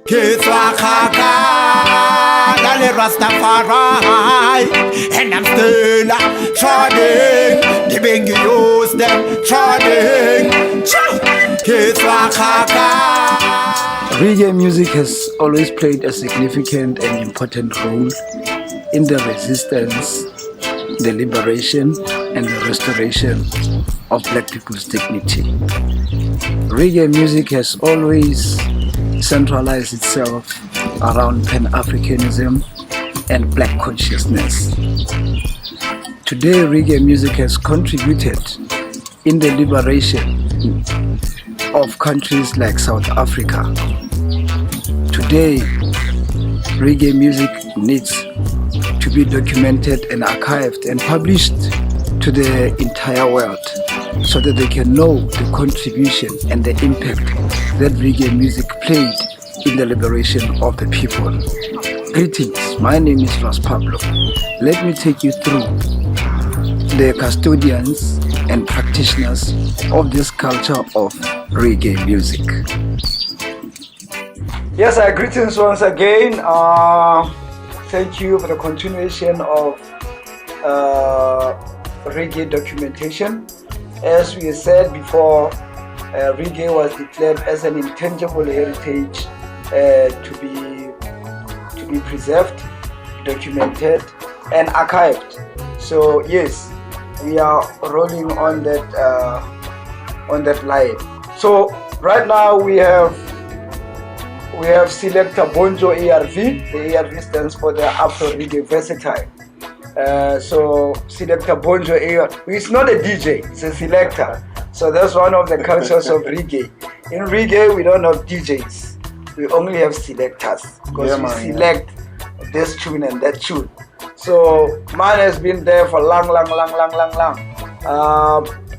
Kitswakaka, Dale Rastafari, and I'm still trotting. The bing use them trotting. Kitswakaka. Reggae music has always played a significant and important role in the resistance, the liberation, and the restoration of Black people's dignity. Reggae music has always centralized itself around Pan-Africanism and Black consciousness. Today, reggae music has contributed in the liberation of countries like South Africa. Today, reggae music needs to be documented and archived and published to the entire world so that they can know the contribution and the impact that reggae music played in the liberation of the people. Greetings, my name is Ras Pablo. Let me take you through the custodians and practitioners of this culture of reggae music. Yes, greetings once again. Thank you for the continuation of reggae documentation. As we said before, reggae was declared as an intangible heritage to be preserved, documented, and archived. So yes, we are rolling on that line. So right now we have Selectah Bonjo ARV. The ARV stands for the Afro Reggae Versatile. So Selectah Bonjo ARV, it's not a DJ, it's a selector. So that's one of the cultures of reggae. In reggae, we don't have DJs. We only have selectors because we select this tune and that tune. So mine has been there for long.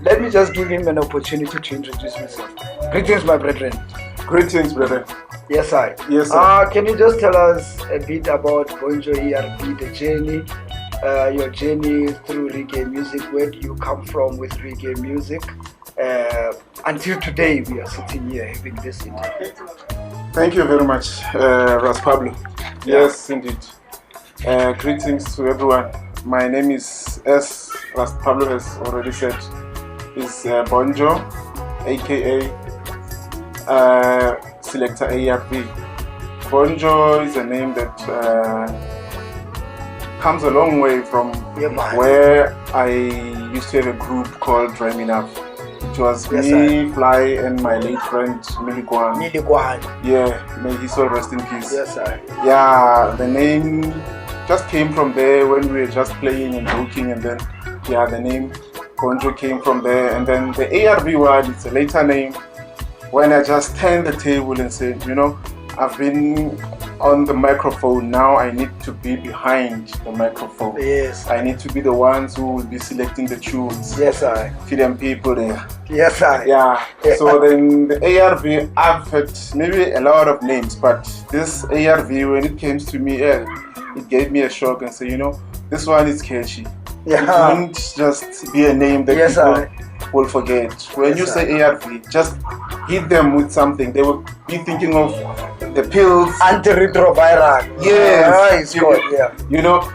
Let me just give him an opportunity to introduce himself. Greetings, my brethren. Greetings, brother. Yes, sir. Yes, sir. Can you just tell us a bit about Bonjo ERP, the journey, your journey through reggae music? Where do you come from with reggae music? Until today, we are sitting here having this interview. Thank you very much, Ras Pablo. Yes, indeed. Greetings to everyone. My name is, as Ras Pablo has already said, is Bonjo, aka Selectah ARV. Bonjo is a name that comes a long way from where I used to have a group called Dreaming Up. It was me, Fly, and my late friend Miligwan. Yeah, may his soul rest in peace. Yes, sir. Yeah, the name just came from there when we were just playing and joking, and then the name Bonjo came from there, and then the ARV word, it's a later name. When I just turned the table and said, I've been on the microphone, now I need to be behind the microphone. Yes. I need to be the ones who will be selecting the tunes. Yes, sir. For them people there. Yes, sir. Yeah. So then the ARV, I've had maybe a lot of names, but this ARV, when it came to me, it gave me a shock and said, this one is catchy. Yeah. It won't just be a name that people will forget. When you say ARV, just hit them with something. They will be thinking of the pills. Antiretroviral. Yes. Yeah.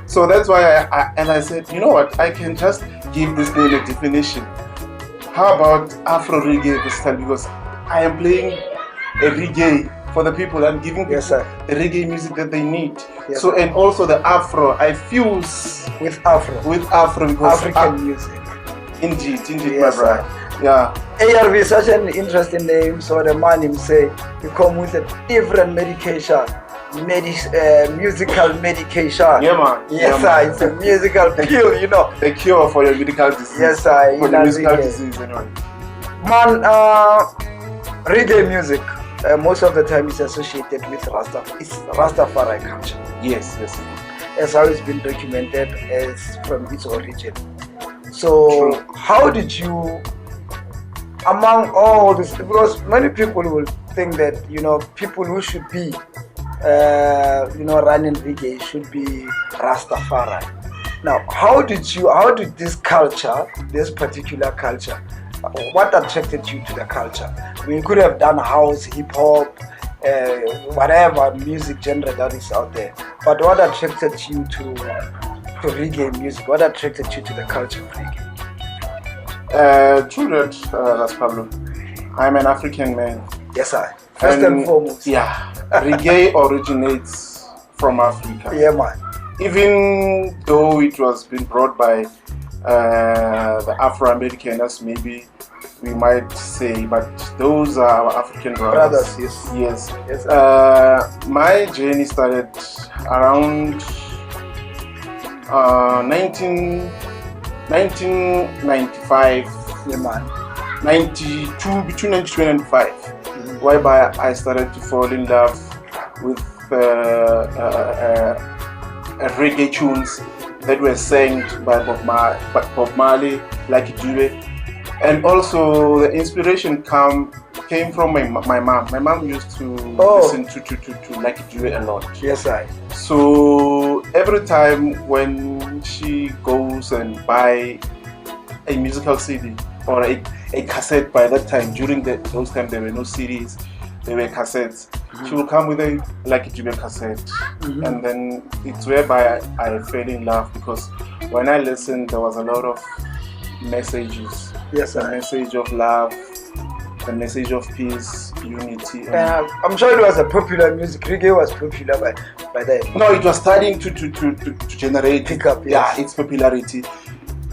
So that's why I said, you know what, I can just give this name a definition. How about Afro Reggae this time? Because I am playing a reggae for the people. I'm giving people the reggae music that they need. Yes, so, and also the Afro, I fuse with Afro because African music. Indeed, my brother. Yeah. ARV is such an interesting name. So the man himself, he come with a different medication, musical medication. Yeah, man. Yes, sir. It's a musical pill, The cure for your medical disease. Yes, sir. For the musical disease, anyway. Man, reggae music, most of the time is associated with Rastafari culture. Yes. As how it's been documented as from its origin. So, how did you, among all this, because many people will think that, people who should be, running reggae should be Rastafari. Now, how did this culture, this particular culture, what attracted you to the culture? We could have done house, hip hop, whatever music genre that is out there. But what attracted you to reggae music? What attracted you to the culture of reggae? True that, Ras Pablo. I'm an African man. Yes, I. First and foremost. Yeah. Reggae originates from Africa. Yeah, man. Even though it was been brought by the Afro-Americans, maybe we might say, but those are our African brothers. Yes. My journey started around 1995. Yeah, man. 92, between 92 and 95, whereby I started to fall in love with reggae tunes that were sang by Bob Marley, Lucky Dube, and also the inspiration came from my mom. My mom used to listen to Lucky Dube a lot. Yes, I. So every time when she goes and buy a musical CD or a cassette, by that time, during those times there were no CDs, there were cassettes. She will come with a Lucky Dube cassette, and then it's whereby I fell in love, because when I listened there was a lot of messages. Yes, the message of love, the message of peace, unity. I'm sure it was a popular music. Reggae was popular by then. No, it was starting to generate, pick up. Yes. Its popularity,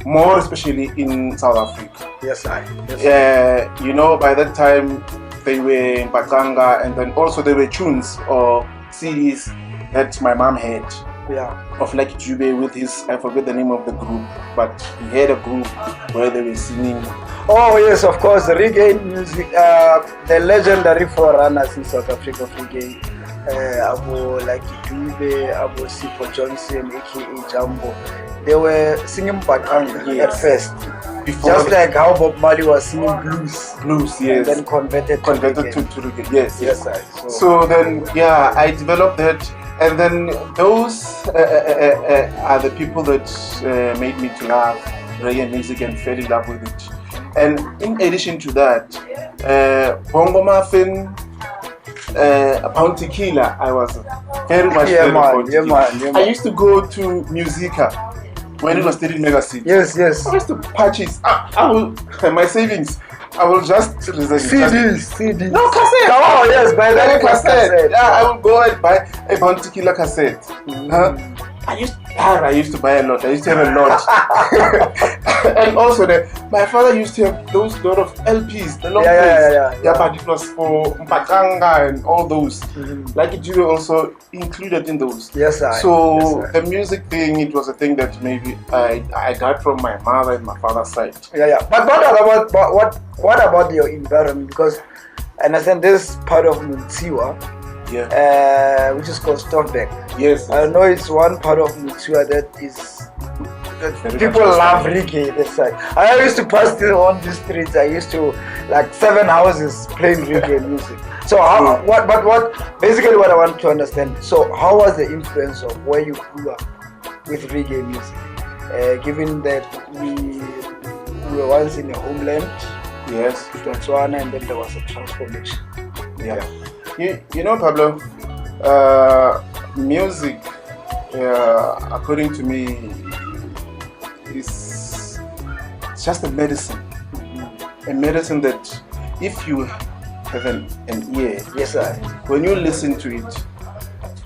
more especially in South Africa. Yes, I. You know, by that time they were in Patanga, and then also there were tunes or CDs that my mom had. Yeah. Of Lucky Dube with his, I forget the name of the group, but he had a group where they were singing. Oh yes, of course, the reggae music, the legendary forerunners in South Africa of reggae, Abu Lucky Dube, Abu Sipho Johnson, aka Jumbo, they were singing Patanga at first. Just like how Bob Marley was singing blues, yes, and then converted to reggae. Yes. So then, I developed that, and then those are the people that made me to love reggae music and fell in love with it. And in addition to that, Bongo Muffin, Bounty Killer, I was very much I used to go to Musica when it was still in Megacity. Yes. I used to purchase. My savings. I will just CD. No, cassette. Oh yes, buy that cassette. Yeah, I will go and buy a Bounty Killer cassette. I used to buy a lot. I used to have a lot. And also, my father used to have those lot of LPs, the long plays. But it was for Mpakanga and all those. Lucky Dube also included in those. So the music thing, it was a thing that maybe I got from my mother and my father's side. But what about your environment? Because I understand this part of Mutiwa, which is called Stockback. Yes. I know it's one part of Mutiwa that people love reggae. That's right. I used to pass on the streets. I used to like 7 houses playing reggae music. So basically what I want to understand. So how was the influence of where you grew up with reggae music? Given that we were once in a homeland. Yes. Botswana, and then there was a transformation. You know, Pablo, music, according to me, is just a medicine. A medicine that if you have an ear, when you listen to it,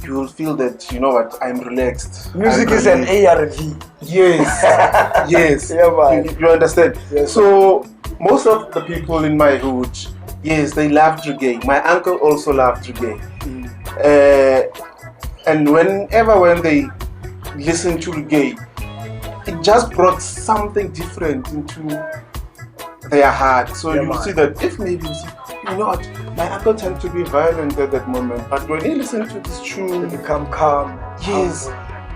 you will feel that, you know what, I'm relaxed. Music is an ARV. Yes. You understand? Yes. So most of the people in my hood, yes, they loved reggae. My uncle also loved reggae. And when they listened to reggae, it just brought something different into their heart. So you will see that if maybe, you know what, my uncle tended to be violent at that moment, but when he listened to this tune, they become calm. Yes.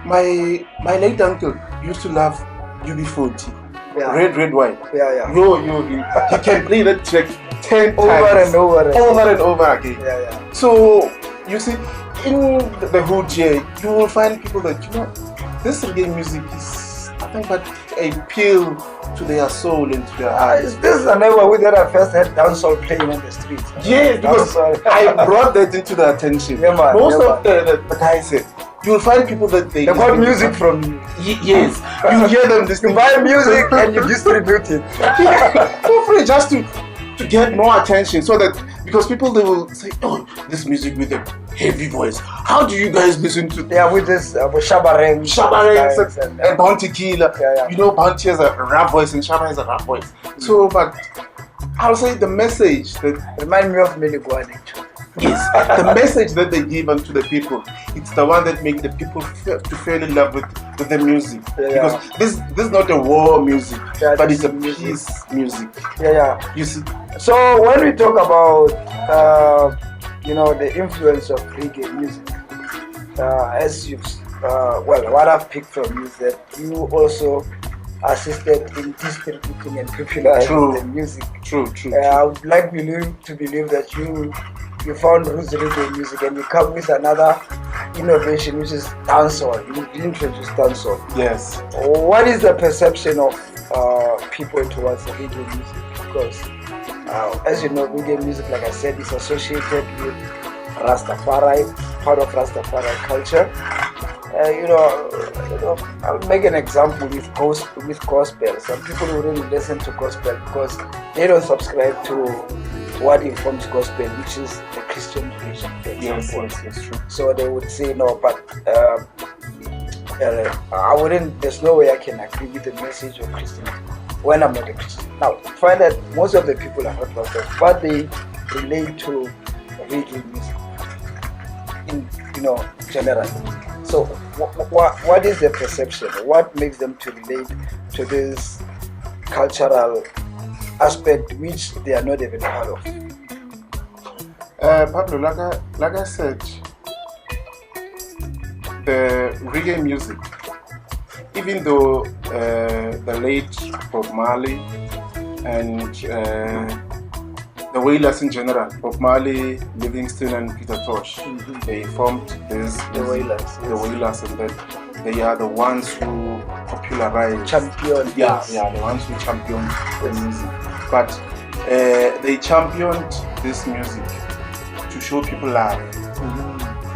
My late uncle used to love UB40. Red, white. He can play that track 10 over times. Over and over again. So you see, in the hood here, you will find people that, you know, this reggae music is nothing but appeal to their soul and to their eyes. This is a neighborhood that I first had dancehall playing on the streets. Yes, because I brought that into the attention. Yeah, man, Most yeah, of the guys, you will find people that they got music from you. Yes, you hear them listening. You buy music and you distribute it. For free, just to get more attention, so that because people they will say, oh, this music with a heavy voice. How do you guys listen to? Yeah, with this Shabareng and Bounty Killer. Yeah. You know, Bounty has a rap voice and Shaba has a rap voice. So, but I'll say the message that remind me of Meliguane. Yes, the message that they give unto the people, it's the one that makes the people to fall in love with the music. Because this is not a war music, but it's a peace music. Yeah. You see. So when we talk about the influence of reggae music, as you've what I've picked from you is that you also assisted in distributing and popularizing the music. True. I would like to believe that you found roots reggae music and you come with another innovation, which is dancehall. You introduced dancehall. Yes. What is the perception of people towards the reggae music? Because as you know, reggae music, like I said, is associated with Rastafari, part of Rastafari culture. I'll make an example with gospel. Some people wouldn't listen to gospel because they don't subscribe to what informs gospel, which is the Christian religion. Yes, true. So they would say no, but I wouldn't. There's no way I can agree with the message of Christianity when I'm not a Christian. Now, find that most of the people are not Muslims, but they relate to reggae music in generally. So, what is the perception? What makes them to relate to this cultural aspect which they are not even part of? Pablo, like I said, the reggae music, even though the late Bob Marley and the Wailers in general, Bob Marley, Livingston and Peter Tosh, they formed the Wailers, and that they are the ones who popularized, the ones who championed the music. But they championed this music to show people love.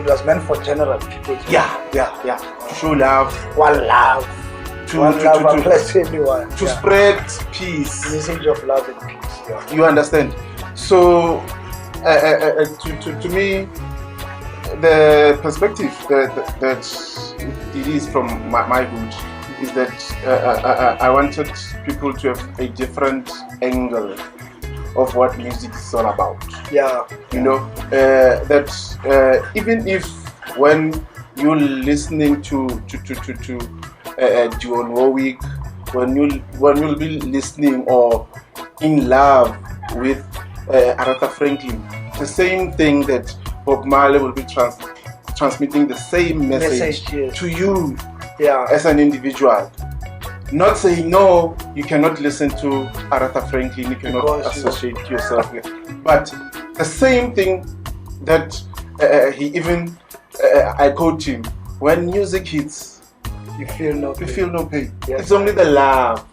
It was meant for general people. To show love. One love. To bless everyone. To spread peace. Message of love and peace. Yeah. You understand? So, to me, the perspective that it is from my hood is that I wanted people to have a different angle of what music is all about. That even if when you're listening to Dionne Warwick, when you'll be listening or in love with Aretha Franklin, the same thing that Bob Marley will be transmitting the same message to you as an individual. Not saying no, you cannot listen to Aretha Franklin, you cannot associate yourself with, but the same thing that he even I quote him: when music hits, you feel no pain. Yes. It's only the love.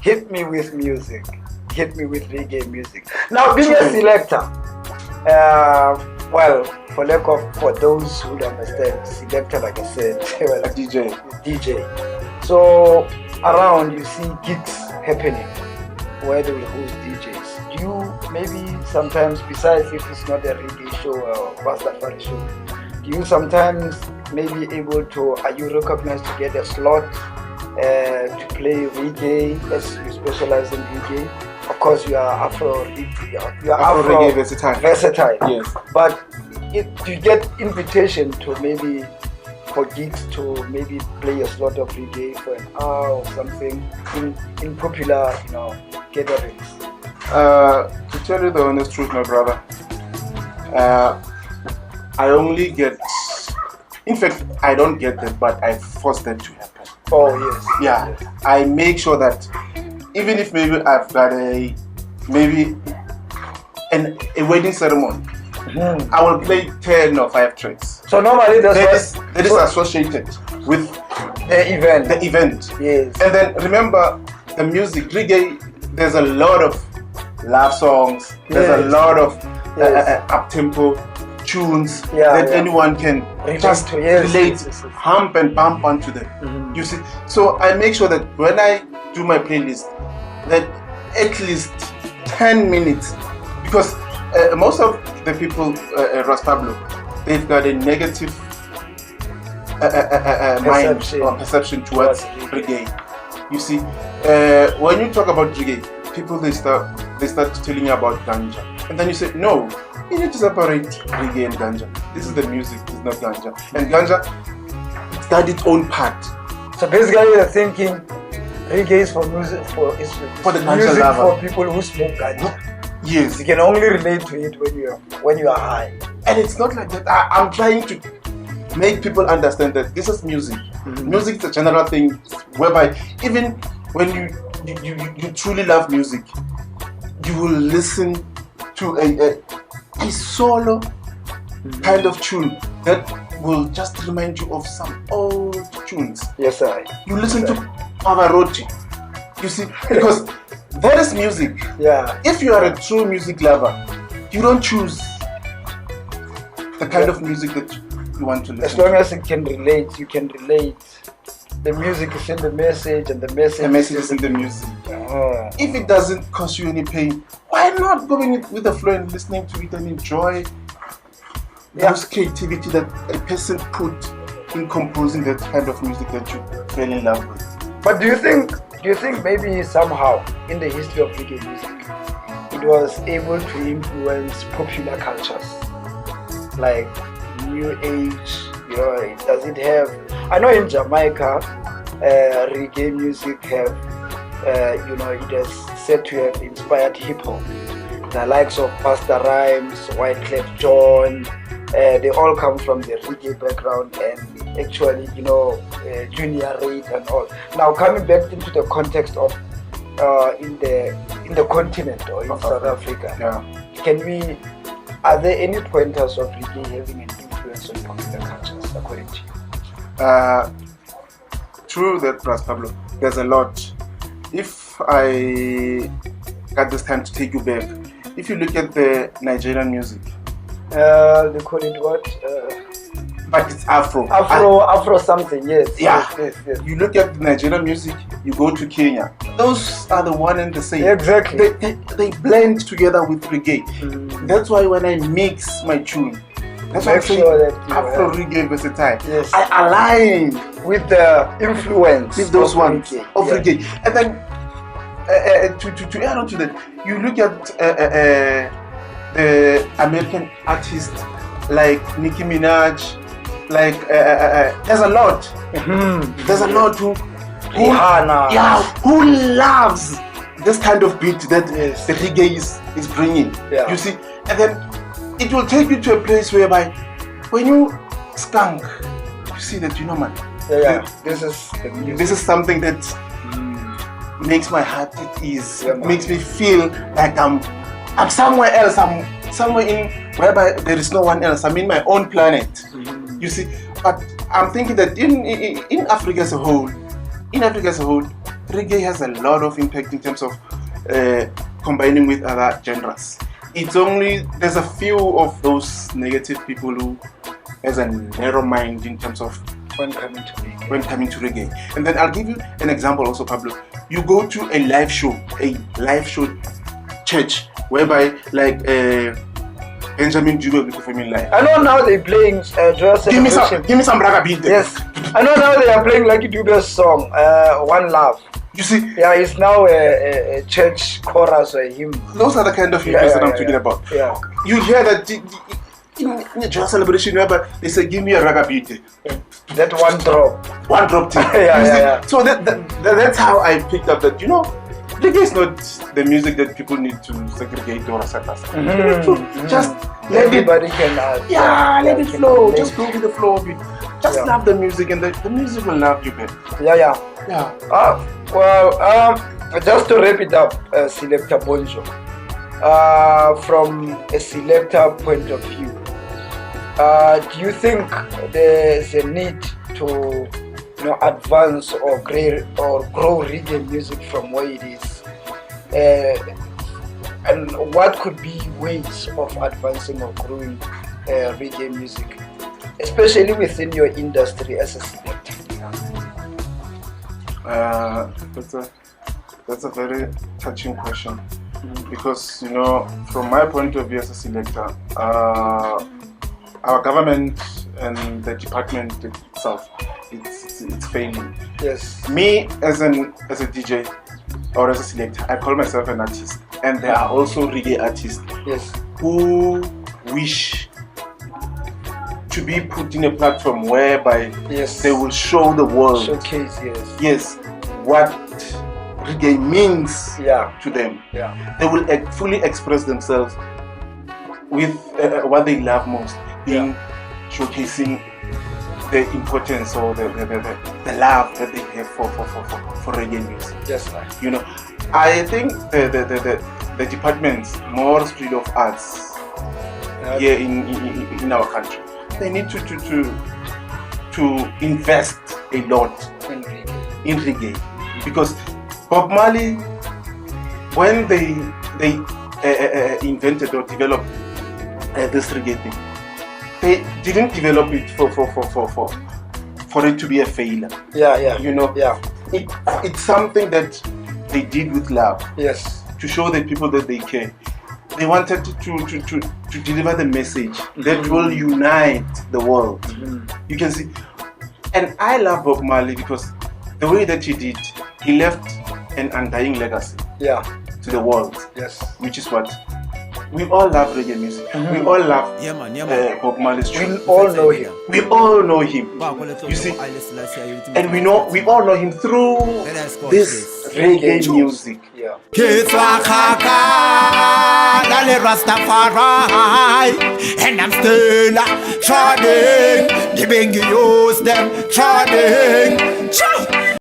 Hit me with music. Hit me with reggae music. Now, being a selector, for those who don't understand, selector, like I said, a DJ. So around you see gigs happening where they will host DJs. Do you maybe sometimes, besides if it's not a reggae show or Rastafari show, do you sometimes maybe able to, are you recognized to get a slot to play reggae as you specialize in reggae? Of course, you are Afro reggae versatile. Yes. But do you get invitation to maybe for gigs to maybe play a slot of reggae for an hour or something in popular, gatherings? To tell you the honest truth, my brother, I only get, in fact, I don't get that, but I force that to happen. Oh, yes. Yes. I make sure that even if maybe I've got a wedding ceremony, I will play 10 or 5 tracks. So normally That is associated with the event. the event. Yes. And then remember the music, reggae, there's a lot of love songs, there's a Yes. lot of Yes. up-tempo tunes Yeah, that yeah. anyone can Relate just to, yes, relate, yes, yes, yes. hump and bump onto them. You see, so I make sure that when I do my playlist, that at least 10 minutes, because most of the people, Ras Pablo, they've got a negative mind Perception. or perception towards reggae. You see, when you talk about reggae, people they start telling you about ganja, and then you say no, you need to separate reggae and ganja. This is the music, it's not ganja, and ganja it's got its own part. So basically, you're thinking reggae is for music for the ganja music lover. for people who smoke ganja. Yes, You can only relate to it when you are high. and it's not like that. I'm trying to make people understand that this is music. Music is a general thing whereby even when you truly love music, you will listen to a solo kind of tune that will just remind you of some old tunes. Yes, sir. You listen to Pavarotti, you see, because that is music. Yeah. If you are a true music lover, you don't choose the kind of music that you want to As listen long to. as you can relate. The music is in the message, and the message. The message is in the music. If it doesn't cause you any pain, why not going with the flow and listening to it and enjoy those creativity that a person put in composing that kind of music that you fell in love with? But do you think maybe somehow in the history of reggae music, it was able to influence popular cultures like New Age? You know, does it have? I know in Jamaica, reggae music have, it has said to have inspired hip hop. The likes of Busta Rhymes, Wyclef Jean, they all come from the reggae background, and actually, Junior Reid and all. Now coming back into the context of in the continent or in South Africa, are there any pointers of reggae having an influence on popular cultures according to you? True that, Ras Pablo. There's a lot. If I got this time to take you back, if you look at the Nigerian music, They call it what? but it's Afro. Afro something, yes. Yeah. Yes. You look at the Nigerian music, you go to Kenya. Those are the one and the same. Exactly. They blend together with reggae. That's why when I mix my tune, that's why I Make say sure that you Afro have- reggae versatile. Yes. I align With the influence with those of ones reggae. of Yeah. reggae. And then to add on to that, you look at the American artists like Nicki Minaj, like there's a lot. There's a lot who Rihanna. who loves this kind of beat that Yes. the reggae is bringing. Yeah. You see, and then it will take you to a place whereby when you skunk, you see that man. Yeah. This is the music. This is something that makes my heart at ease. Yeah, man. Makes me feel like I'm somewhere else. I'm somewhere in whereby there is no one else. I'm in my own planet. You see, but I'm thinking that in Africa as a whole, reggae has a lot of impact in terms of combining with other genres. There's a few of those negative people who has a narrow mind in terms of when coming to reggae. And then I'll give you an example also, Pablo. You go to a live show church, whereby like Benjamin Dube will be performing live. I know now they're playing Joyous Give me Celebration. some raga beat. Yes. I know now they are playing Lucky Dube's song, One Love. You see, Yeah, it's now a church chorus or a hymn. those are the kind of videos that I'm talking about. Yeah. You hear that in the Joyous Celebration, whereby they say, "Give me a raga beat." That one drop. One drop thing. Yeah, You see? yeah. So that's how I picked up that reggae is not the music that people need to segregate or separate. Just let Everybody can let it can flow. relate. Just go with the flow of it. Just Yeah. love the music, and the music will love you better. Yeah. Yeah. Just to wrap it up, Selectah Bonjo, from a selector point of view, do you think there's a need to advance or grow reggae music from where it is? And what could be ways of advancing or growing reggae music, especially within your industry as a selector? That's a very touching question, because from my point of view as a selector, our government and the department itself, it's failing. Yes. Me as a DJ or as a selector, I call myself an artist, and there are also reggae artists, yes, who wish to be put in a platform whereby, yes, they will show the world, showcase, yes, yes, what reggae means, yeah, to them. Yeah. They will fully express themselves with what they love most, being showcasing the importance or the love that they have for reggae music. Just like, I think the departments, more School of Arts, here in our country, they need to invest a lot in reggae, because Bob Marley, when they invented or developed this reggae thing, they didn't develop it for it to be a failure. It's something that they did with love. Yes. To show the people that they care. They wanted to deliver the message that will unite the world. You can see, and I love Bob Marley because the way that he did, he left an undying legacy. To the world. Yes. Which is what we all love reggae music. We all love Bob Marley's We truth. all know him. We all know him. You see, and we all know him through this reggae music. Yeah. Kiswahaka, Dale Rastafari, and I'm still trotting. The Bengi use them trotting.